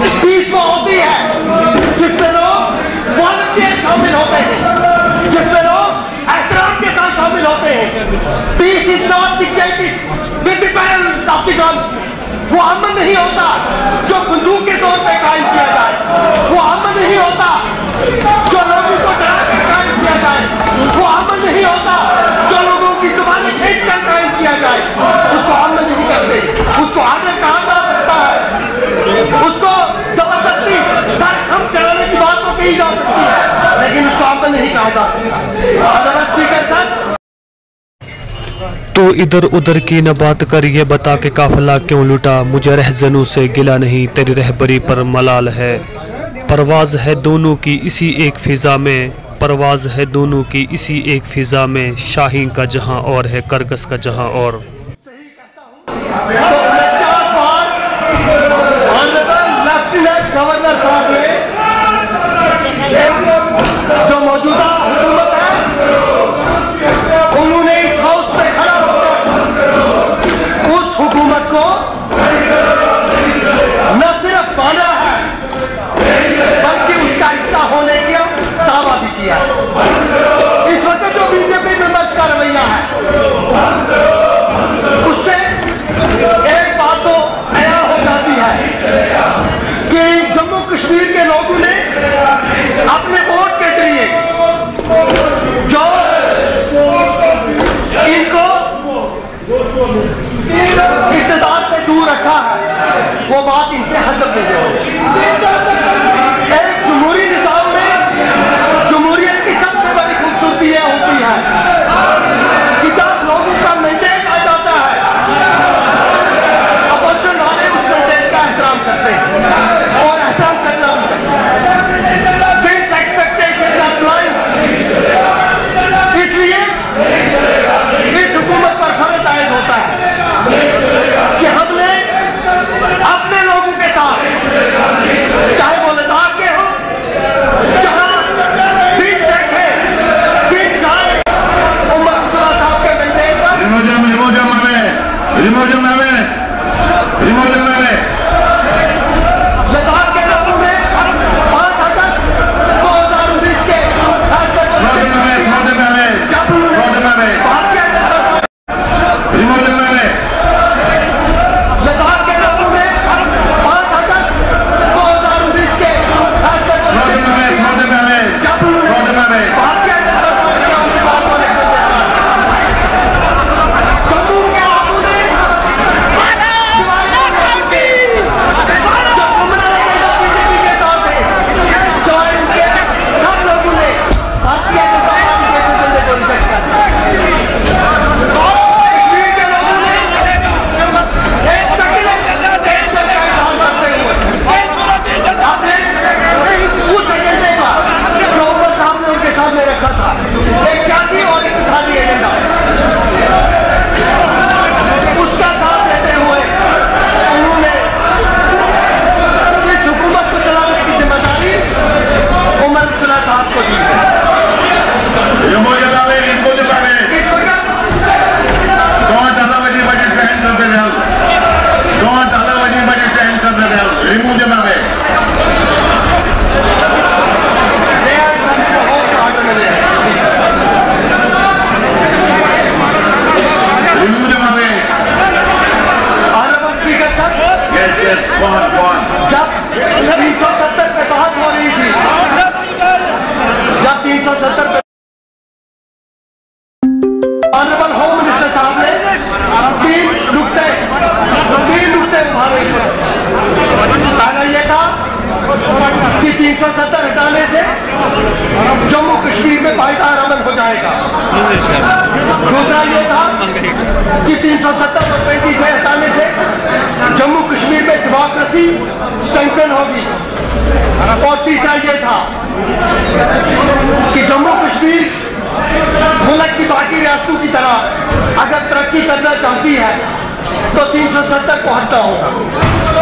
Piece वो होती है जिसमें लोग वॉलंटियर शामिल होते हैं, जिसमें लोग एहतराम के साथ शामिल होते हैं। Peace is not dictated with the barrels of the guns. वो अमन नहीं होता जो बंदूक के तौर पे कायम किया जाए। वो अमन नहीं होता जो लोगों को डरा कर कायम किया जाए। वो अमन नहीं होता जो लोगों की जुबानें खींच कर कायम किया जाए। उसको अमन नहीं करते। उसको आर्डर कहा जा सकता है, उसको जबरदस्ती सर खम चलाने की बात तो कही जा सकती है, लेकिन उसको अमन नहीं कहा जा सकता। स्पीकर सर, तो इधर उधर की न बात कर ये बता के काफिला क्यों लुटा, मुझे रहजनों से गिला नहीं, तेरी रहबरी पर मलाल है। परवाज है दोनों की इसी एक फिजा में, परवाज है दोनों की इसी एक फिजा में, शाहीन का जहां और है करगस का जहां और। गवर्नर साहब ने जो मौजूदा हुकूमत है, उन्होंने इस हाउस में खड़ा होकर उस हुकूमत को न सिर्फ माना है बल्कि उसका हिस्सा होने का दावा भी किया है। इस वक्त जो बीजेपी मेंबर्स का रवैया है, उससे एक बात तो आया हो जाती है कि जम्मू कश्मीर के लोगों ने अपने वोट के जरिए जो इनको इक़्तिदार से दूर रखा है, वो बात इनसे हजम नहीं होगी। एक जमहूरी निज़ाम में जमहूरियत की सबसे बड़ी खूबसूरती यह होती है कि जब लोगों का मैंडेट आ जाता है, अपोजिशन वाले उस मैंडेट का एहतराम करते हैं और एहतराम करना भी चाहिए। सिंस एक्सपेक्टेशंस आर ब्लाइंड, इसलिए इस हुकूमत पर फर्ज आयद होता है कि हमने अपने लोगों के साथ, चाहे वो लद्दाख के हो, जहां बीत देखे बीत जाए, उमर अब्दुल्ला साहब के मैंडेट पर लद्दाख के लोगों ने 5 अगस्त 2019 के फैसले को जब उन्होंने भारतीय जनता लद्दाख के लोगों ने 5 अगस्त 2019 के फैसले को जब उन्होंने भारतीय जनता पार्टी के उम्मीदवार को इलेक्शन में जम्मू के लोगों ने जब गुमराह बीजेपी के साथ है, सिवाय उनके सब लोगों ने भारतीय जनता पार्टी के एजेंडे को रिजेक्ट कर दिया। कश्मीर के लोगों ने एक सेकुलर डेंजर का इजहार करते हुए अपने उस एजेंडे का जो उमर साहब ने उनके सामने रखा था, एक सियासी और इक़्तिसादी एजेंडा, उसका साथ देते हुए उन्होंने इस हुकूमत को चलाने की जिम्मेदारी उमर अब्दुल्ला साहब को दी है। इस वक्त नया संसद हाउस ऑर्डर मिले हैं। ऑनरेबल स्पीकर सर, जब 370 पे बहस हो रही थी, जब 370 पे ऑनरेबल होम मिनिस्टर साहब ने 3 नुकते उभारे। पहला यह था कि 370 हटाने से जम्मू कश्मीर में पायदार अमन हो जाएगा। दूसरा यह था कि 370 और 35 से हटाने से जम्मू कश्मीर में डेमोक्रेसी स्ट्रेंथन होगी। और तीसरा यह था कि जम्मू कश्मीर मुल्क की बाकी रियासतों की तरह अगर तरक्की करना चाहती है तो 370 को हटना होगा।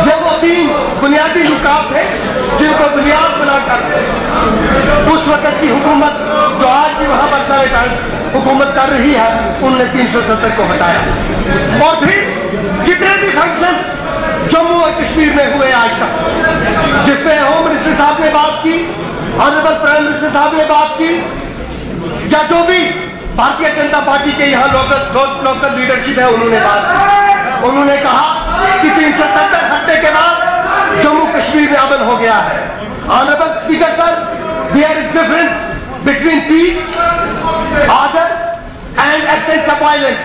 ये वो 3 बुनियादी नुकात थे जिनको बुनियाद बनाकर उस वक्त की हुकूमत जो आज भी वहां बरसरे हुकूमत कर रही है, उनने 370 को हटाया। और फिर जितने भी फंक्शंस जम्मू और कश्मीर में हुए आज तक, बात की, ऑनरेबल प्राइम मिनिस्टर साहब ने बात की, या जो भी भारतीय जनता पार्टी के यहाँ लोकल लीडरशिप है उन्होंने बात की। उन्होंने कहा कि 370 हटने के बाद जम्मू कश्मीर में अमन हो गया है। Honourable speaker sir, there is difference between peace, order and absence of violence.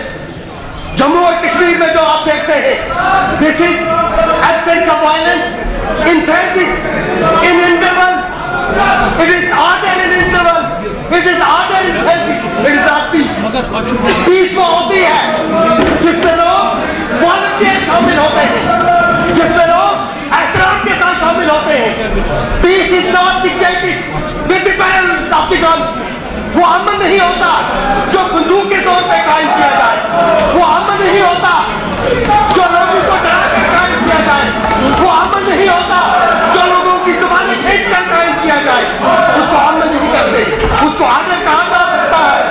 Jammu और कश्मीर में जो आप देखते हैं, this is absence of violence in phases, in intervals. It is order in intervals, it is order in phases, it is not peace. Peace वो होती है जिसमें लोग वॉलंटियर शामिल होते हैं, जिसमें लोग एहतराम के साथ शामिल होते हैं। Peace is not dictated with the barrels of the guns. वो अमन नहीं होता जो बंदूक के तौर पे कायम किया जाए। वो अमन नहीं होता जो लोगों को डरा कर कायम किया जाए। वो अमन नहीं होता जो लोगों की जुबानें खींच कर कायम किया जाए। उसको अमन नहीं करते, उसको आर्डर कहा जा सकता है,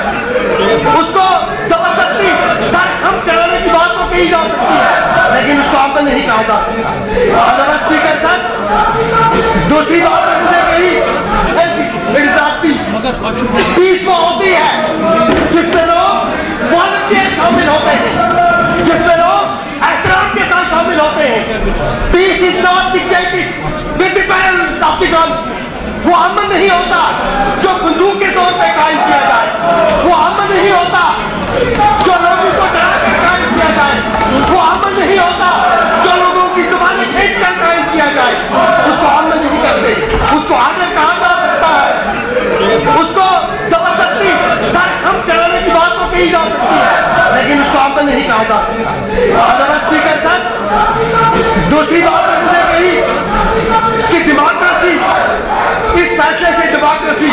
उसको जबरदस्ती सर हम चलाने की बात तो कही जा सकती है, लेकिन उसको अमन नहीं कहा जा सकता। ऑनरेबल स्पीकर सर, दूसरी बात उन्होंने कही, it is not peace. Peace वो होती है जिसमें लोग वॉलंटियर शामिल होते हैं, जिसमें लोग एहतराम के साथ शामिल होते हैं। Peace is not dictated with the barrels of the guns. वो अमन नहीं होता जो बंदूक के तौर पे कायम किया जाए। वो अमन नहीं होता जो लोगों को डरा कर कायम किया जाए। वो अमन नहीं होता जो लोगों की जुबानें खींच कर कायम किया जाए। उसको अमन नहीं करते, उसको आर्डर कहा जा सकता है, उसको जबरदस्ती सर हम चलाने की बात तो कही जा सकती है, लेकिन उसको अमन नहीं कहा जा सकता। ऑनरेबल स्पीकर सर, दूसरी बात उन्होंने कही कि डेमोक्रेसी, इस फैसले से डेमोक्रेसी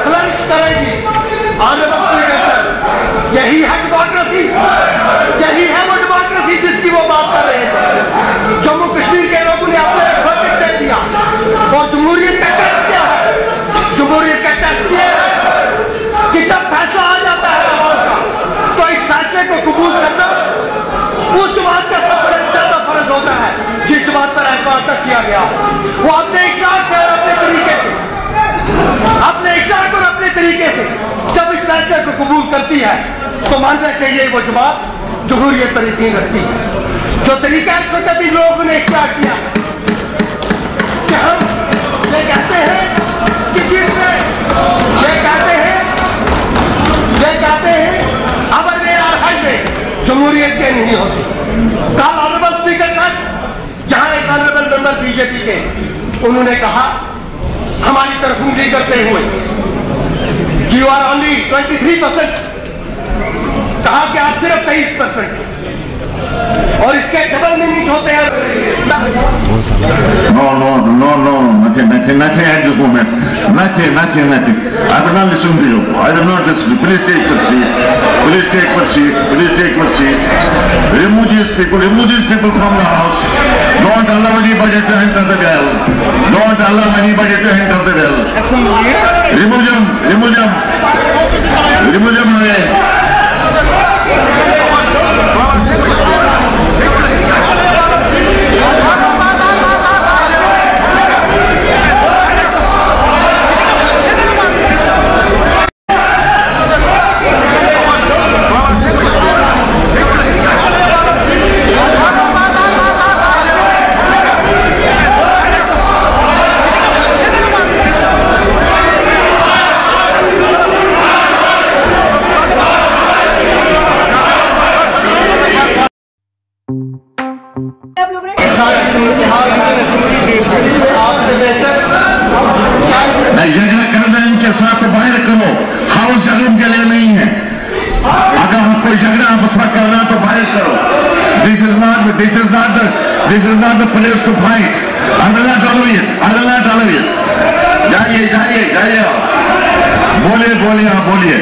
फ्लरिश करेगी। ऑनरेबल स्पीकर सर, यही है डेमोक्रेसी, यही है वो डेमोक्रेसी जिसकी वो बात कर रहे थे। जम्मू कश्मीर के लोगों ने अपने एक वर्डिक्ट दे दिया और जमहूरियत का टेस्ट किया है। जमहूरियत का टेस्ट ये है कि जब फैसला आ जाता है आवाम का, तो इस फैसले को कबूल करना उस जमात का सबसे ज्यादा फर्ज होता है जिस जमात पर एतमाद तक किया गया। वो अपने इखलाक से और अपने तरीके से, अपने इखलाक और अपने तरीके से जब इस फैसले को कबूल करती है, तो मानना चाहिए वो जमात जमहूरियत पर यकीन रखती है। जो तरीका इस वक्त इन लोगों ने इख्तियार किया कि हम ये कहते हैं कि फिर से ये कहते हैं अबर वे आर हाईवे, जमहूरियत के नहीं होती। कल ऑनरेबल स्पीकर साहब, जहां एक ऑनरेबल मेंबर बीजेपी के, उन्होंने कहा हमारी तरफ उंगली करते हुए कि यू आर ओनली 23%, कहा कि आप सिर्फ 23%, और इसके डबल मीनिंग होते हैं। No, nothing at this moment. Nothing. I will not listen to you. I will not listen. Please take your seat. Please take your seat. Remove these people from the house. Don't allow anybody to enter the well. Don't allow anybody to enter the well. Remove them away. झगड़ा करना इनके साथ बाहर करो, house झगड़ों के लिए नहीं है। अगर हम कोई झगड़ा आपस में करना तो बाहर करो। This is not the place to fight. I will not tolerate it. जाइए बोलिए आप बोलिए।